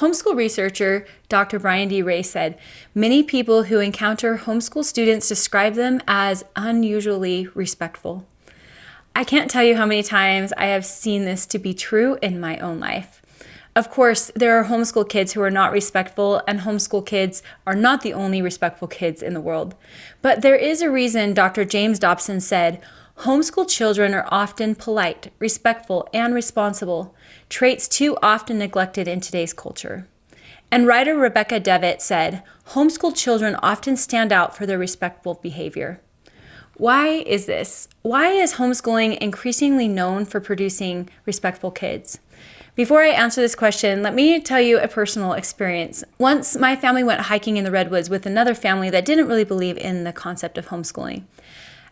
Homeschool researcher Dr. Brian D. Ray said, "Many people who encounter homeschool students describe them as unusually respectful." I can't tell you how many times I have seen this to be true in my own life. Of course, there are homeschool kids who are not respectful, and homeschool kids are not the only respectful kids in the world. But there is a reason Dr. James Dobson said, "Homeschool children are often polite, respectful, and responsible, traits too often neglected in today's culture." And writer Rebecca Devitt said, "Homeschool children often stand out for their respectful behavior." Why is this? Why is homeschooling increasingly known for producing respectful kids? Before I answer this question, let me tell you a personal experience. Once, my family went hiking in the Redwoods with another family that didn't really believe in the concept of homeschooling.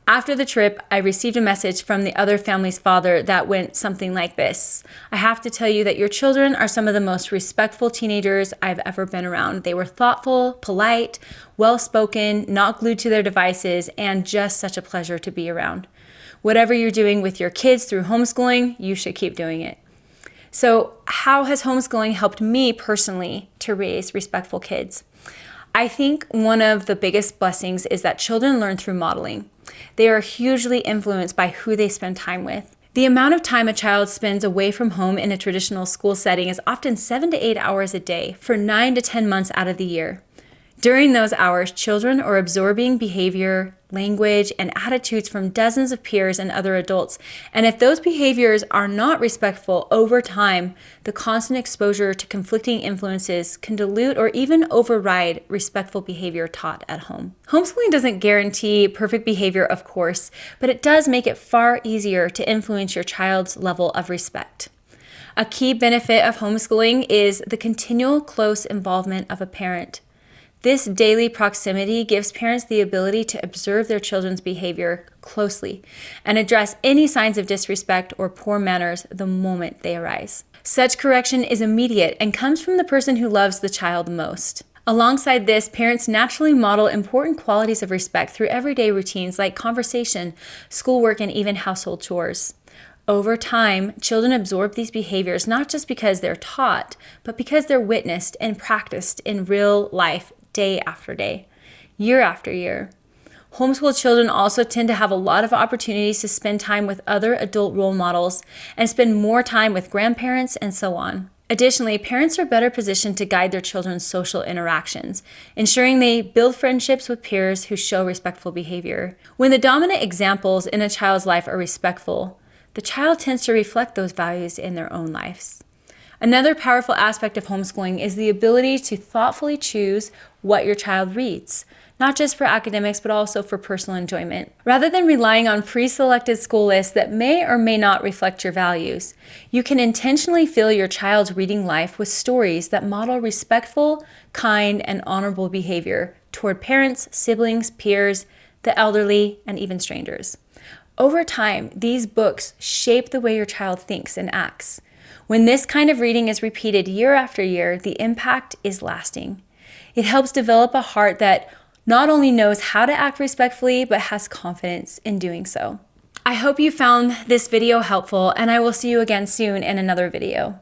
After the trip, I received a message from the other family's father that went something like this: "I have to tell you that your children are some of the most respectful teenagers I've ever been around. They were thoughtful, polite, well-spoken, not glued to their devices, and just such a pleasure to be around. Whatever you're doing with your kids through homeschooling, you should keep doing it." So, how has homeschooling helped me personally to raise respectful kids? I think one of the biggest blessings is that children learn through modeling. They are hugely influenced by who they spend time with. The amount of time a child spends away from home in a traditional school setting is often 7 to 8 hours a day for 9 to 10 months out of the year. During those hours, children are absorbing behavior, language, and attitudes from dozens of peers and other adults. And if those behaviors are not respectful over time, the constant exposure to conflicting influences can dilute or even override respectful behavior taught at home. Homeschooling doesn't guarantee perfect behavior, of course, but it does make it far easier to influence your child's level of respect. A key benefit of homeschooling is the continual close involvement of a parent. This daily proximity gives parents the ability to observe their children's behavior closely and address any signs of disrespect or poor manners the moment they arise. Such correction is immediate and comes from the person who loves the child most. Alongside this, parents naturally model important qualities of respect through everyday routines like conversation, schoolwork, and even household chores. Over time, children absorb these behaviors not just because they're taught, but because they're witnessed and practiced in real life day after day, year after year. Homeschool children also tend to have a lot of opportunities to spend time with other adult role models and spend more time with grandparents and so on. Additionally, parents are better positioned to guide their children's social interactions, ensuring they build friendships with peers who show respectful behavior. When the dominant examples in a child's life are respectful, the child tends to reflect those values in their own lives. Another powerful aspect of homeschooling is the ability to thoughtfully choose what your child reads, not just for academics, but also for personal enjoyment. Rather than relying on pre-selected school lists that may or may not reflect your values, you can intentionally fill your child's reading life with stories that model respectful, kind, and honorable behavior toward parents, siblings, peers, the elderly, and even strangers. Over time, these books shape the way your child thinks and acts. When this kind of reading is repeated year after year, the impact is lasting. It helps develop a heart that not only knows how to act respectfully, but has confidence in doing so. I hope you found this video helpful, and I will see you again soon in another video.